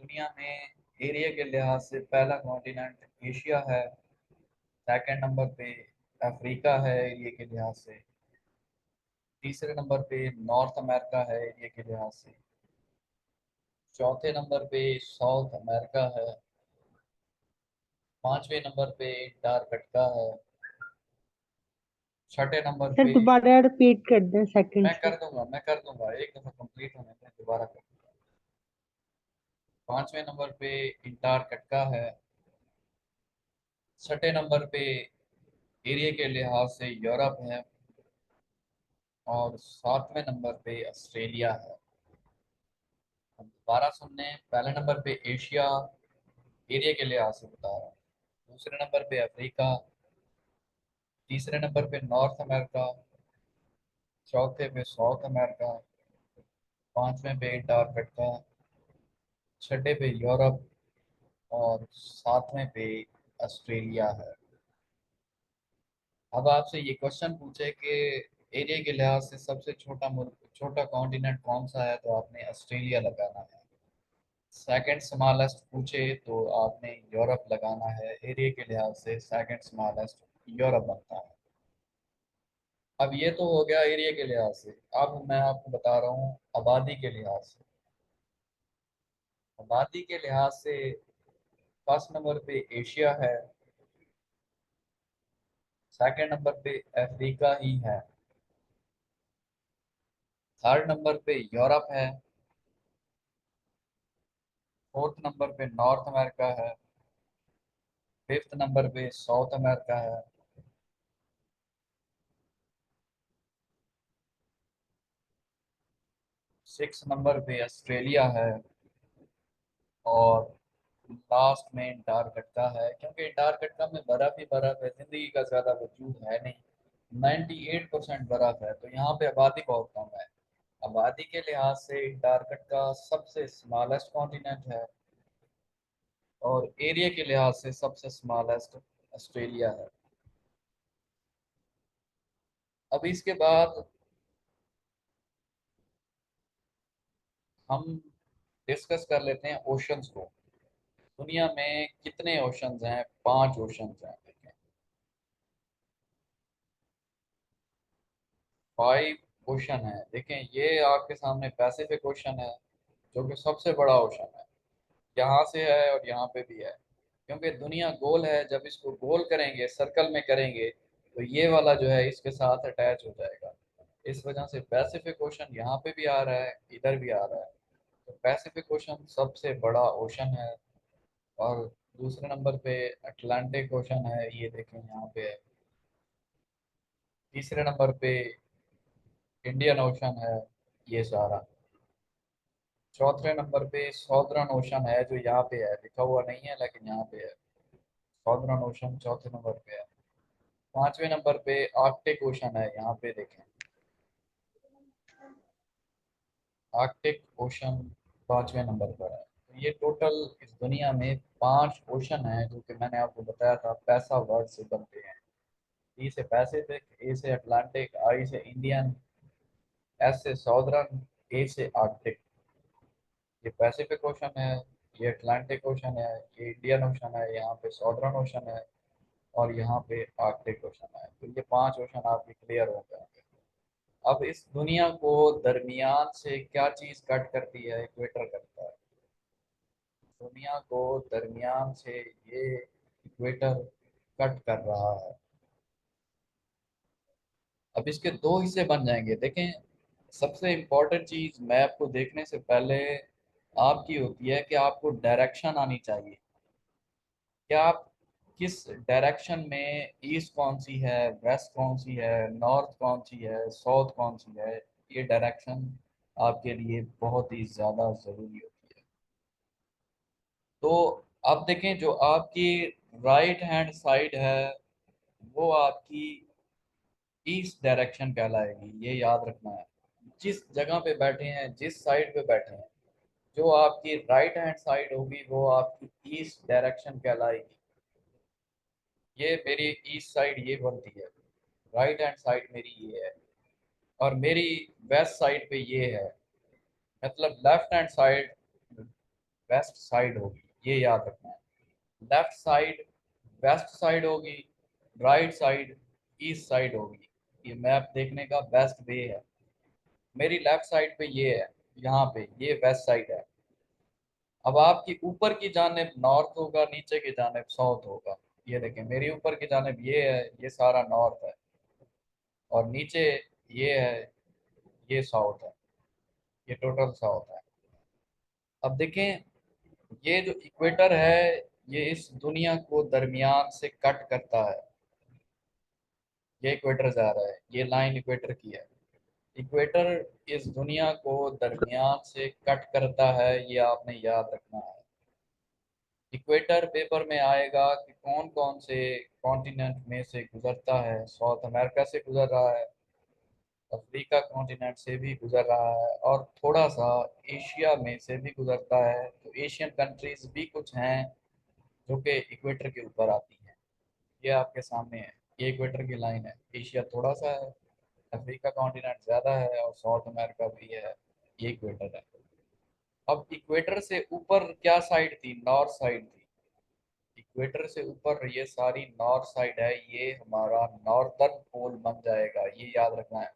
दुनिया में एरिया के लिहाज से पहला कॉन्टिनेंट एशिया है। सेकंड नंबर पे अफ्रीका है एरिया के लिहाज से। तीसरे नंबर पे नॉर्थ अमेरिका है एरिया के लिहाज से। चौथे नंबर पे साउथ अमेरिका है। पांचवें नंबर पे अंटार्कटिका है। छठे नंबर सर पे दोबारा रिपीट कर दें सेकंड से। मैं कर दूंगा एक दफा कंप्लीट होने में दोबारा कर दूंगा। पांचवें नंबर पे अंटार्कटिका है। छठे नंबर पे एरिया के लिहाज से यूरोप है। और सातवें नंबर पे ऑस्ट्रेलिया है। अब दोबारा सुनने, पहले नंबर पे एशिया एरिया के लिहाज से बता रहा हूँ। दूसरे नंबर पे अफ्रीका। तीसरे नंबर पे नॉर्थ अमेरिका। चौथे पे साउथ अमेरिका। पांचवें पे अंटार्कटिका। छठे पे यूरोप। और सातवें पे ऑस्ट्रेलिया है। अब आपसे ये क्वेश्चन पूछे कि एरिया के लिहाज से सबसे छोटा मुल्क, छोटा कॉन्टिनेंट कौन सा है, तो आपने ऑस्ट्रेलिया लगाना है। सेकंड स्मॉलेस्ट पूछे तो आपने यूरोप लगाना है। एरिया के लिहाज से सेकंड स्मॉलेस्ट यूरोप बनता है। अब ये तो हो गया एरिया के लिहाज से। अब मैं आपको बता रहा हूँ आबादी के लिहाज से। आबादी के लिहाज से फर्स्ट नंबर पे एशिया है। सेकंड नंबर पे अफ्रीका ही है। थर्ड नंबर पे यूरोप है। फोर्थ नंबर पे नॉर्थ अमेरिका है। फिफ्थ नंबर पे साउथ अमेरिका है। सिक्स नंबर पे ऑस्ट्रेलिया है। और लास्ट में अंटार्कटिका है, क्योंकि अंटार्कटिका में बर्फ ही बर्फ है, जिंदगी का ज्यादा वजूद है नहीं। 98% बर्फ है, तो यहाँ पे आबादी बहुत कम है। आबादी के लिहाज से अंटार्कटिका सबसे स्मॉलेस्ट कॉन्टिनेंट है। और एरिया के लिहाज से सबसे स्मॉलेस्ट ऑस्ट्रेलिया है। अब इसके बाद हम डिस्कस कर लेते हैं ओशंस को। दुनिया में कितने ओशंस हैं? पांच ओशंस हैं, देखें। फाइव ओशन है, देखें। ये आपके सामने पैसिफिक ओशन है, जो कि सबसे बड़ा ओशन है। यहाँ से है और यहाँ पे भी है। क्योंकि दुनिया गोल है, जब इसको गोल करेंगे, सर्कल में करेंगे, तो ये वाला जो है इसके साथ अटैच हो जाएगा। इस वजह से पैसिफिक ओशन यहाँ पे भी आ रहा है, इधर भी आ रहा है। तो पैसिफिक ओशन सबसे बड़ा ओशन है। और दूसरे नंबर पे अटलांटिक ओशन है, ये देखें यहाँ पे है। तीसरे नंबर पे इंडियन ओशन है, ये सारा। चौथे नंबर पे सौदर्न ओशन है, जो यहाँ पे है, लिखा हुआ नहीं है लेकिन यहाँ पे है। सौदर्न ओशन चौथे नंबर पे है। पांचवें नंबर पे आर्कटिक ओशन है, यहाँ पे देखें। आर्कटिक ओशन पांचवें नंबर पर है। तो ये टोटल इस दुनिया में पांच ओशन है, जो कि मैंने आपको बताया था पैसा वर्ड से बनते हैं। ई से पैसिफिक, ए से अटलांटिक, आई से इंडियन, एस से सौदर्न, ए से आर्कटिक। ये पैसिफिक ओशन है, ये अटलांटिक ओशन है, ये इंडियन ओशन है, यहाँ पे सौदर्न ओशन है, और यहाँ पे आर्कटिक ओशन है। तो ये पांच ओशन आपके क्लियर हो जाएंगे। अब इस दुनिया को दरमियान से क्या चीज कट करती है? इक्वेटर करता है। दुनिया को दरमियान से ये इक्वेटर कट कर रहा है। अब इसके दो हिस्से बन जाएंगे, देखें। सबसे इम्पोर्टेंट चीज मैप को देखने से पहले आपकी होती है कि आपको डायरेक्शन आनी चाहिए। क्या आप किस डायरेक्शन में, ईस्ट कौन सी है, वेस्ट कौन सी है, नॉर्थ कौन सी है, साउथ कौन सी है, ये डायरेक्शन आपके लिए बहुत ही ज़्यादा ज़रूरी होती है। तो आप देखें, जो आपकी राइट हैंड साइड है वो आपकी ईस्ट डायरेक्शन कहलाएगी, ये याद रखना है। जिस जगह पे बैठे हैं, जिस साइड पे बैठे हैं, जो आपकी राइट हैंड साइड होगी वो आपकी ईस्ट डायरेक्शन कहलाएगी। ये मेरी ईस्ट साइड ये बनती है, राइट हैंड साइड मेरी ये है। और मेरी वेस्ट साइड पे ये है, मतलब left hand side west side होगी, ये याद रखना है। लेफ्ट साइड वेस्ट साइड होगी, राइट साइड ईस्ट साइड होगी। ये मैप देखने का बेस्ट वे है। मेरी लेफ्ट साइड पे ये है, यहाँ पे ये वेस्ट साइड है। अब आपकी ऊपर की जानिब नॉर्थ होगा, नीचे की जानिब साउथ होगा। ये देखें, मेरी ऊपर की जानिब ये है, ये सारा नॉर्थ है, और नीचे ये है, ये साउथ है, ये टोटल साउथ है। अब देखें, ये जो इक्वेटर है, ये इस दुनिया को दरमियान से कट करता है। ये इक्वेटर जा रहा है, ये लाइन इक्वेटर की है। इक्वेटर इस दुनिया को दरमियान से कट करता है, ये आपने याद रखना है। इक्वेटर पेपर में आएगा कि कौन कौन से कॉन्टिनेंट में से गुजरता है। साउथ अमेरिका से गुजर रहा है, अफ्रीका कॉन्टिनेंट से भी गुजर रहा है, और थोड़ा सा एशिया में से भी गुजरता है। तो एशियन कंट्रीज भी कुछ हैं जो कि इक्वेटर के ऊपर आती हैं। ये आपके सामने है, ये इक्वेटर की लाइन है। एशिया थोड़ा सा है, अफ्रीका कॉन्टिनेंट ज़्यादा है, और साउथ अमेरिका भी है। ये इक्वेटर है। अब इक्वेटर से ऊपर क्या साइड थी? नॉर्थ साइड थी। इक्वेटर से ऊपर ये सारी नॉर्थ साइड है, ये हमारा नॉर्दर्न पोल बन जाएगा। ये याद रखना है।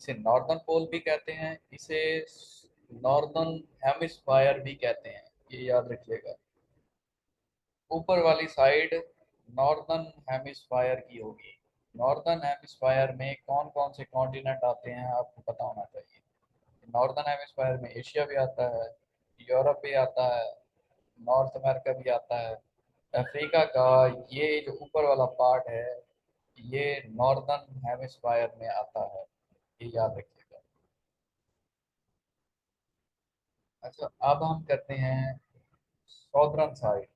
इसे नॉर्दर्न पोल भी कहते हैं, इसे नॉर्दर्न हेमिस्फायर भी कहते हैं। ये याद रखिएगा। ऊपर वाली साइड नॉर्दर्न हेमिस्फायर की होगी। नॉर्दर्न हेमिस्फायर में कौन कौन से कॉन्टिनेंट आते हैं आपको पता होना चाहिए। नॉर्दर्न हेमिस्फायर में एशिया भी आता है, यूरोप भी आता है, नॉर्थ अमेरिका भी आता है। अफ्रीका का ये जो ऊपर वाला पार्ट है, ये नॉर्दर्न हेमिस्फायर में आता है। ये याद रखिएगा। अच्छा, अब हम करते हैं सॉदर्न साइड।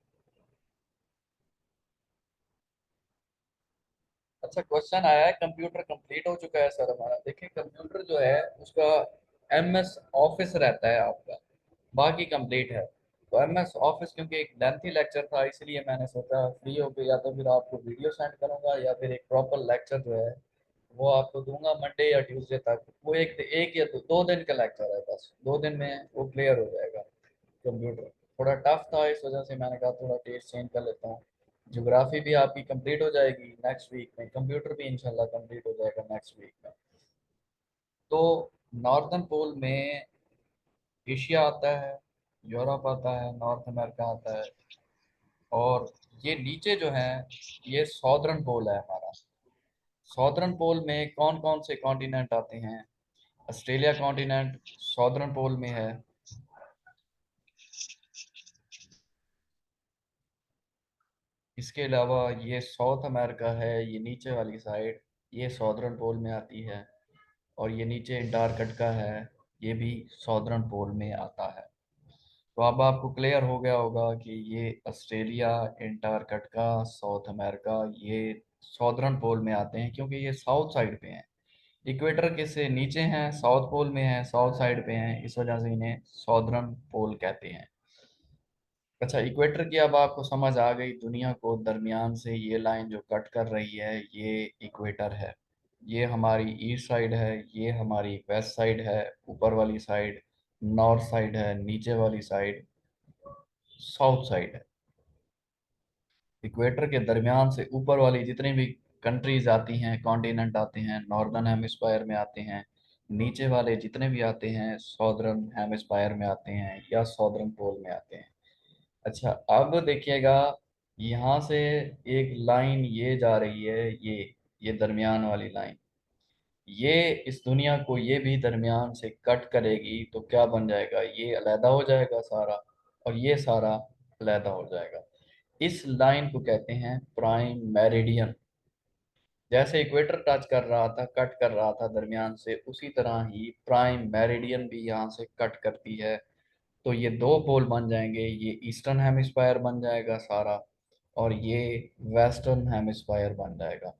अच्छा, क्वेश्चन आया है, कंप्यूटर कंप्लीट हो चुका है सर हमारा। देखिए, कंप्यूटर जो है उसका MS ऑफिस रहता है आपका, बाकी कंप्लीट है। तो MS ऑफिस क्योंकि एक लेंथी लेक्चर था, इसलिए मैंने सोचा फ्री हो के या तो फिर आपको वीडियो सेंड करूंगा, या फिर एक प्रॉपर लेक्चर जो है वो आपको दूंगा मंडे या ट्यूसडे तक। वो एक या दो दिन का लेक्चर है, बस 2 दिन में वो क्लियर हो जाएगा। कंप्यूटर थोड़ा टफ था, इस वजह से मैंने कहा थोड़ा टेस्ट चेंज कर लेता हूँ। ज्योग्राफी भी आपकी कंप्लीट हो जाएगी नेक्स्ट वीक में, कंप्यूटर भी इंशाल्लाह कंप्लीट हो जाएगा नेक्स्ट वीक में। तो नॉर्दर्न पोल में एशिया आता है, यूरोप आता है, नॉर्थ अमेरिका आता है, और ये नीचे जो है ये सॉदर्न पोल है हमारा। सॉदर्न पोल में कौन कौन से कॉन्टिनेंट आते हैं? ऑस्ट्रेलिया कॉन्टिनेंट सॉदर्न पोल में है। इसके अलावा ये साउथ अमेरिका है, ये नीचे वाली साइड, ये सॉदर्न पोल में आती है। और ये नीचे अंटार्कटिका है, ये भी सॉदर्न पोल में आता है। तो अब आपको क्लियर हो गया होगा कि ये ऑस्ट्रेलिया, अंटार्कटिका, साउथ अमेरिका, ये सॉदर्न पोल में आते हैं क्योंकि ये साउथ साइड पे हैं। इक्वेटर के से नीचे हैं, साउथ पोल में हैं, साउथ साइड पे हैं, इस वजह से इन्हें सॉदर्न पोल कहते हैं। अच्छा, इक्वेटर की अब आपको समझ आ गई। दुनिया को दरमियान से ये लाइन जो कट कर रही है, ये इक्वेटर है। ये हमारी ईस्ट साइड है, ये हमारी वेस्ट साइड है। ऊपर वाली साइड नॉर्थ साइड है, नीचे वाली साइड साउथ साइड है। इक्वेटर के दरमियान से ऊपर वाली जितनी भी कंट्रीज आती हैं, कॉन्टिनेंट आते हैं, नॉर्दर्न हेमिस्फायर में आते हैं। नीचे वाले जितने भी आते हैं सॉदर्न हेमिस्फायर में आते हैं या सॉदर्न पोल में आते हैं। अच्छा, अब देखिएगा, यहाँ से एक लाइन ये जा रही है, ये दरमियान वाली लाइन, ये इस दुनिया को ये भी दरमियान से कट करेगी। तो क्या बन जाएगा? ये अलहदा हो जाएगा सारा, और ये सारा अलहदा हो जाएगा। इस लाइन को कहते हैं प्राइम मेरिडियन। जैसे इक्वेटर टच कर रहा था, कट कर रहा था दरमियान से, उसी तरह ही प्राइम मेरिडियन भी यहाँ से कट करती है। तो ये दो पोल बन जाएंगे, ये ईस्टर्न हेमिस्फायर बन जाएगा सारा, और ये वेस्टर्न हेमिस्फायर बन जाएगा।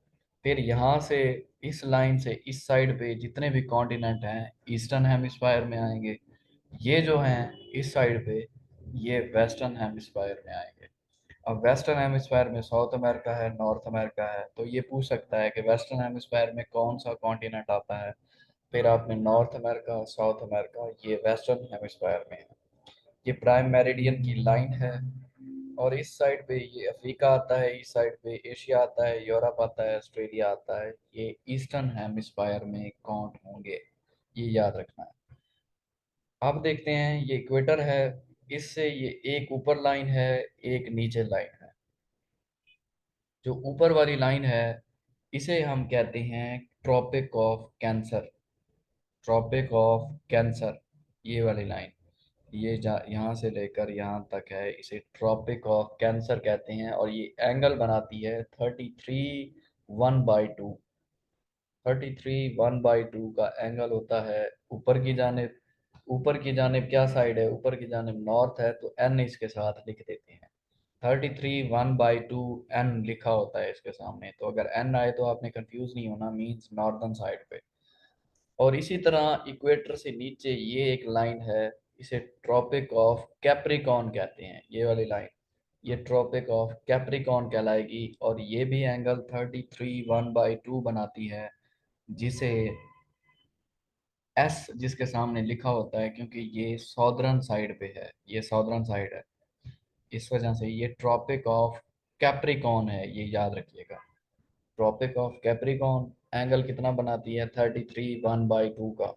फिर यहाँ से इस लाइन से इस साइड पे जितने भी कॉन्टिनेंट हैं ईस्टर्न हेमिस्फायर में आएंगे। ये जो हैं इस साइड पे, ये वेस्टर्न हेमिस्फायर में आएंगे। अब वेस्टर्न हेमिस्फायर में साउथ अमेरिका है, नॉर्थ अमेरिका है, तो ये पूछ सकता है कि वेस्टर्न हेमिस्फायर में कौन सा कॉन्टिनेंट आता है। फिर आपने नॉर्थ अमेरिका, साउथ अमेरिका, ये वेस्टर्न हेमिस्फायर में है। ये प्राइम मेरिडियन की लाइन है। और इस साइड पे ये अफ्रीका आता है, इस साइड पे एशिया आता है, यूरोप आता है, ऑस्ट्रेलिया आता है। ये ईस्टर्न हेमिस्फायर में काउंट होंगे, ये याद रखना है। अब देखते हैं, ये इक्वेटर है, इससे ये एक ऊपर लाइन है, एक नीचे लाइन है। जो ऊपर वाली लाइन है इसे हम कहते हैं Tropic of Cancer. Tropic of Cancer, ये वाली लाइन, ये यहाँ से लेकर यहाँ तक है, इसे ट्रॉपिक ऑफ कैंसर कहते हैं। और ये एंगल बनाती है 33 1/2। 33 1/2 का एंगल होता है ऊपर की जानिब। ऊपर की जानिब क्या साइड है? ऊपर की जानिब नॉर्थ है, तो एन इसके साथ लिख देते हैं। 33 1/2 एन लिखा होता है इसके सामने, तो अगर एन आए तो आपने कंफ्यूज नहीं होना, मीन्स नॉर्दर्न साइड पे। और इसी तरह इक्वेटर से नीचे ये एक लाइन है, इसे ट्रॉपिक ऑफ कैप्रिकॉर्न कहते हैं, ये वाली लाइन। ये ट्रॉपिक ऑफ कैप्रिकॉर्न कहलाएगी, और ये भी एंगल 33 1/2 बनाती है, जिसे एस जिसके सामने लिखा होता है, क्योंकि ये सॉदर्न साइड पे है, ये सॉदर्न साइड है, इस वजह से ये ट्रॉपिक ऑफ कैप्रिकॉर्न है, ये याद रखिएगा। ट्रॉपिक ऑफ कैप्रिकॉर्न एंगल कितना बनाती है? 33 1/2 का।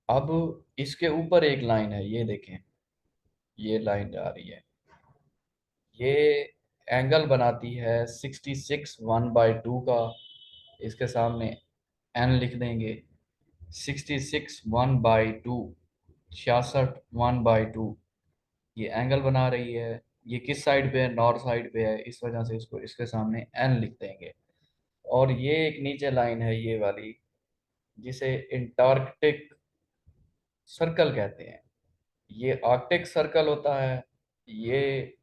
अब इसके ऊपर एक लाइन है, ये देखें, ये लाइन जा रही है, ये एंगल बनाती है 66 1/2 का। इसके सामने एन लिख देंगे। 66 1/2, 66 1/2, ये एंगल बना रही है। ये किस साइड पे है? नॉर्थ साइड पे है, इस वजह से इसको इसके सामने एन लिख देंगे। और ये एक नीचे लाइन है, ये वाली, जिसे इंटार्कटिक सर्कल कहते हैं। ये आर्कटिक सर्कल होता है, ये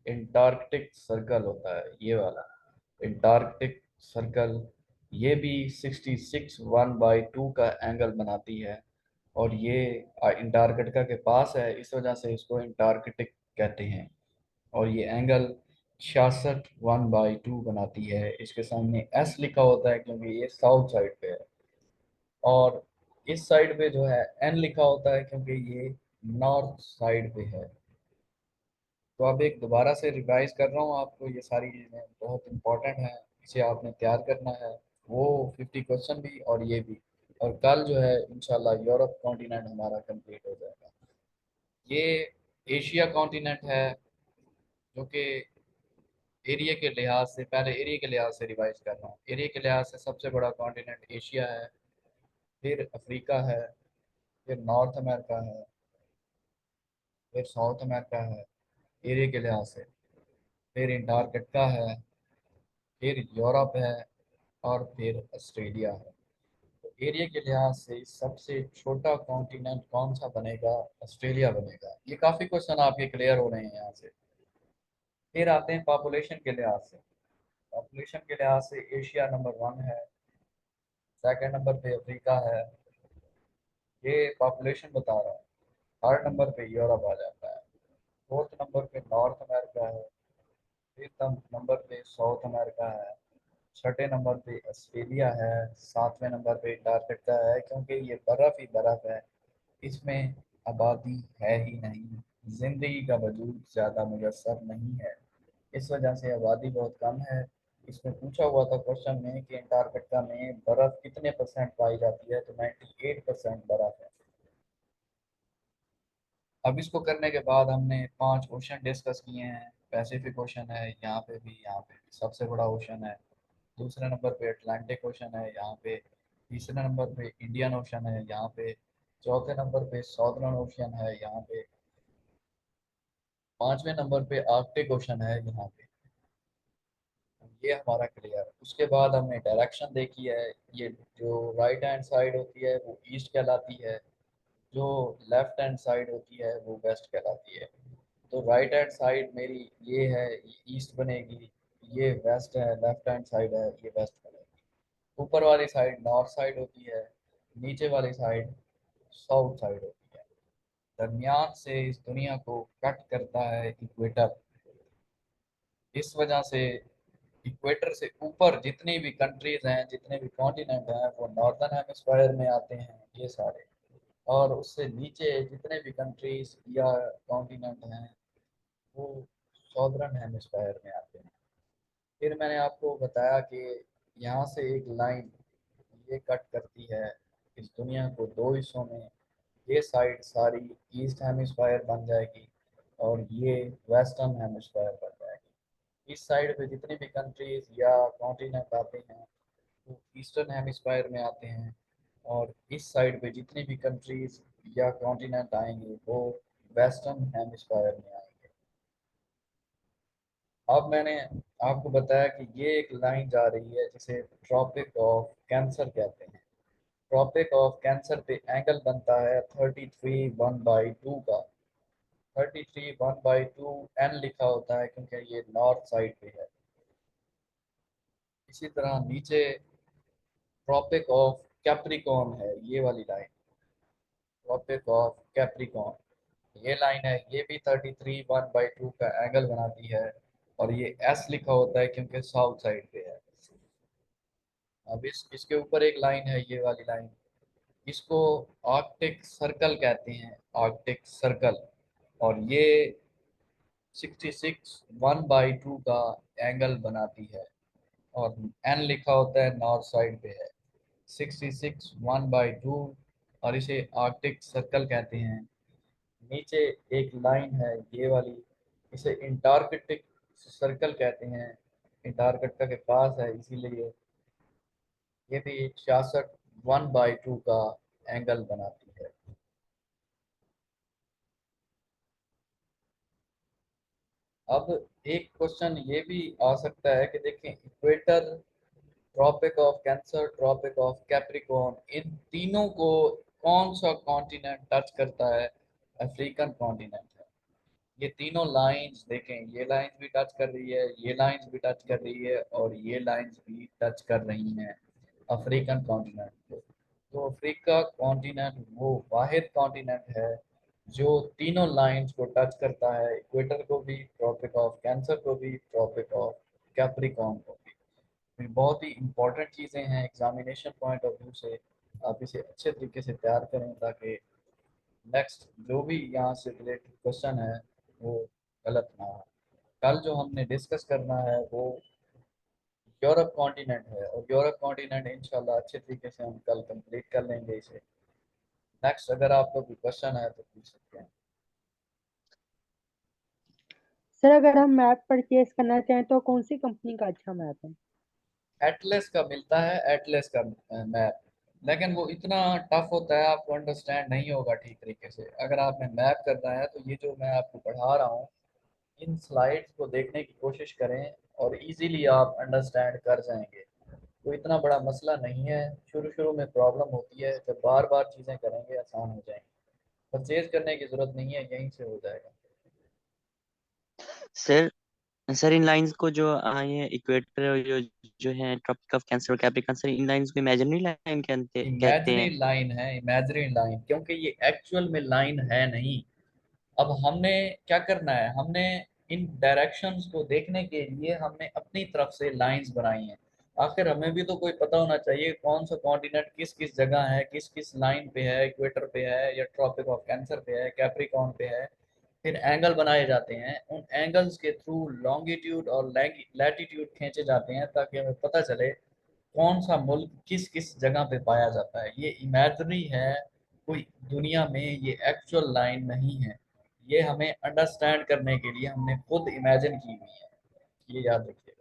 इंटार्कटिक सर्कल होता है, ये वाला इंटार्कटिक सर्कल। ये भी 66 1/2 का एंगल बनाती है। और ये अंटार्कटिका के पास है, इस वजह से इसको इंटार्कटिक कहते हैं। और ये एंगल 66 1/2 बनाती है। इसके सामने एस लिखा होता है, क्योंकि ये साउथ साइड पे है। और इस साइड पे जो है एन लिखा होता है, क्योंकि ये नॉर्थ साइड पे है। तो अब एक दोबारा से रिवाइज कर रहा हूँ आपको, ये सारी चीज़ें बहुत इंपॉर्टेंट हैं, इसे आपने तैयार करना है। वो 50 क्वेश्चन भी और ये भी। और कल जो है इंशाल्लाह यूरोप कॉन्टिनेंट हमारा कंप्लीट हो जाएगा। ये एशिया कॉन्टिनेंट है, जो कि एरिया के लिहाज से, पहले एरिया के लिहाज से रिवाइज कर रहा हूँ। एरिया के लिहाज से सबसे बड़ा कॉन्टिनेंट एशिया है, फिर अफ्रीका है, फिर नॉर्थ अमेरिका है, फिर साउथ अमेरिका है एरिया के लिहाज से, फिर अंटार्कटिका है, फिर यूरोप है, और फिर ऑस्ट्रेलिया है। तो एरिया के लिहाज से सबसे छोटा कॉन्टिनेंट कौन सा बनेगा? ऑस्ट्रेलिया बनेगा। ये काफ़ी क्वेश्चन आपके क्लियर हो रहे हैं यहाँ से। फिर आते हैं पॉपुलेशन के लिहाज से। पॉपुलेशन के लिहाज से एशिया नंबर 1 है, सेकंड नंबर पे अफ्रीका है, ये पॉपुलेशन बता रहा है। थर्ड नंबर पे यूरोप आ जाता है, फोर्थ नंबर पे नॉर्थ अमेरिका है, फिफ्थ नंबर पे साउथ अमेरिका है, छठे नंबर पे ऑस्ट्रेलिया है, सातवें नंबर पे अंटार्कटिका है, क्योंकि ये बर्फ ही बर्फ है, इसमें आबादी है ही नहीं, जिंदगी का वजूद ज़्यादा मुयसर नहीं है, इस वजह से आबादी बहुत कम है। इसमें पूछा हुआ था क्वेश्चन में कि अंटार्कटिका में बर्फ कितने परसेंट पाई जाती है, तो 98% बर्फ है। अब इसको करने के बाद हमने 5 ओशन डिस्कस किए हैं। पैसिफिक ओशन है यहाँ पे भी, यहाँ पे भी सबसे बड़ा ओशन है। दूसरे नंबर पे अटलांटिक ओशन है यहाँ पे। तीसरे नंबर पे इंडियन ओशन है यहाँ पे। चौथे नंबर पे सॉदर्न ओशन है यहाँ पे। पांचवें नंबर पे आर्कटिक ओशन है यहाँ पे। ये हमारा क्लियर। उसके बाद हमने डायरेक्शन देखी है। ये जो राइट हैंड साइड होती है वो ईस्ट कहलाती है, जो लेफ्ट हैंड साइड होती है वो वेस्ट कहलाती है। तो राइट हैंड साइड मेरी ये है, ये ईस्ट बनेगी। ये वेस्ट है, लेफ्ट हैंड साइड है, ये वेस्ट बनेगी। ऊपर वाली साइड नॉर्थ साइड होती है, नीचे वाली साइड साउथ साइड होती है। दरमियान से इस दुनिया को कट करता है इक्वेटर। इस वजह से इक्वेटर से ऊपर जितनी भी कंट्रीज हैं, जितने भी कॉन्टिनेंट हैं, वो नॉर्दर्न हेमिस्फीयर में आते हैं ये सारे। और उससे नीचे जितने भी कंट्रीज या कॉन्टिनेंट हैं वो सॉदर्न हेमिस्फीयर में आते हैं। फिर मैंने आपको बताया कि यहाँ से एक लाइन ये कट करती है इस दुनिया को दो हिस्सों में। ये साइड सारी ईस्ट हेमिस्फीयर बन जाएगी और ये वेस्टर्न हेमिस्फीयर बन जाएगी। इस साइड पे जितनी भी कंट्रीज या कॉन्टिनेंट आते हैं वो ईस्टर्न हेमिस्फीयर में आते हैं, और इस साइड पे जितनी भी कंट्रीज या कॉन्टिनेंट आएंगे वो वेस्टर्न हेमिस्फीयर में आएंगे। अब मैंने आपको बताया कि ये एक लाइन जा रही है जिसे ट्रॉपिक ऑफ कैंसर कहते हैं। ट्रॉपिक ऑफ कैंसर पे एंगल बनता है 33 1/2 का। 33 1/2 एन लिखा होता है क्योंकि ये नॉर्थ साइड पे है। इसी तरह नीचे ट्रॉपिक ऑफ कैप्रिकॉर्न है ये वाली लाइन, ट्रॉपिक ऑफ कैप्रिकॉर्न ये लाइन है, ये भी 33 1/2 का एंगल बनाती है। और ये एस लिखा होता है क्योंकि साउथ साइड पे है। अब इसके ऊपर एक लाइन है ये वाली लाइन, इसको आर्कटिक सर्कल कहते हैं, आर्कटिक सर्कल। और ये 66 1/2 का एंगल बनाती है। और एन लिखा होता है नॉर्थ साइड पे है, 66 1/2। और इसे आर्कटिक सर्कल कहते हैं। नीचे एक लाइन है ये वाली, इसे इंटार्कटिक सर्कल कहते हैं, इंटार्कटिका के पास है इसीलिए। ये भी 66 1/2 का एंगल बनाती है। अब एक क्वेश्चन ये भी आ सकता है कि देखें, equator, Tropic of Cancer, Tropic of Capricorn, इन तीनों को कौन सा कॉन्टिनेंट टच करता है? अफ्रीकन कॉन्टिनेंट है। ये तीनों लाइंस देखें, ये लाइंस भी टच कर रही है, ये लाइंस भी टच कर रही है, और ये लाइंस भी टच कर रही हैं अफ्रीकन कॉन्टिनेंट को। तो अफ्रीका कॉन्टिनेंट वो वाहिद कॉन्टिनेंट है जो तीनों लाइंस को टच करता है, इक्वेटर को भी, ट्रॉपिक ऑफ कैंसर को भी, ट्रॉपिक ऑफ कैप्रिकॉर्न को भी। ये बहुत ही इंपॉर्टेंट चीज़ें हैं एग्जामिनेशन पॉइंट ऑफ व्यू से। आप इसे अच्छे तरीके से तैयार करें ताकि नेक्स्ट जो भी यहाँ से रिलेटेड क्वेश्चन है वो गलत ना हो। कल जो हमने डिस्कस करना है वो यूरोप कॉन्टिनेंट है, और यूरोप कॉन्टिनेंट इंशाल्लाह अच्छे तरीके से हम कल कंप्लीट कर लेंगे इसे। नेक्स्ट अगर आपको कोई क्वेश्चन है तो पूछ सकते हैं। सर अगर हम मैप परचेज करना चाहें तो कौन सी कंपनी का अच्छा मैप है? एटलस का मिलता है, एटलस का मैप, लेकिन वो इतना टफ होता है आपको अंडरस्टैंड नहीं होगा ठीक तरीके से। अगर आपने मैप करना है तो ये जो मैं आपको पढ़ा रहा हूँ इन स्लाइड्स को देखने की कोशिश करें और इजीली आप अंडरस्टैंड कर जाएंगे। तो इतना बड़ा मसला नहीं है, शुरू शुरू में प्रॉब्लम होती है, जब बार बार चीज़ें करेंगे आसान हो जाएंगी। परचेज करने की ज़रूरत नहीं है, यहीं से हो जाएगा। सर सर इन लाइंस को जो ये इक्वेटर जो जो है ट्रॉपिक ऑफ कैंसर और कैप्रिकॉर्न, सर इन लाइंस को इमेजिनरी लाइन कहते इमेजरी हैं। लाइन है, इमेजरी लाइन, क्योंकि ये एक्चुअल में लाइन है नहीं। अब हमने क्या करना है, हमने इन डायरेक्शंस को देखने के लिए हमने अपनी तरफ से लाइंस बनाई हैं। आखिर हमें भी तो कोई पता होना चाहिए कौन सा कॉन्टिनेंट किस किस जगह है, किस किस लाइन पे है, इक्वेटर पे है या ट्रॉपिक ऑफ कैंसर पे है, कैप्रिकॉर्न पे है। फिर एंगल बनाए जाते हैं, उन एंगल्स के थ्रू लॉन्गिट्यूड और लैटिट्यूड खींचे जाते हैं ताकि हमें पता चले कौन सा मुल्क किस किस जगह पे पाया जाता है। ये इमेजिनरी है, कोई दुनिया में ये एक्चुअल लाइन नहीं है। ये हमें अंडरस्टैंड करने के लिए हमने खुद इमेजिन की हुई है, ये याद रखिएगा।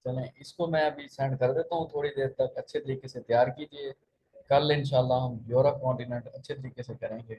चलें, इसको मैं अभी सेंड कर देता हूँ, थोड़ी देर तक अच्छे तरीके से तैयार कीजिए। कल इंशाल्लाह हम यूरोप कॉन्टिनेंट अच्छे तरीके से करेंगे।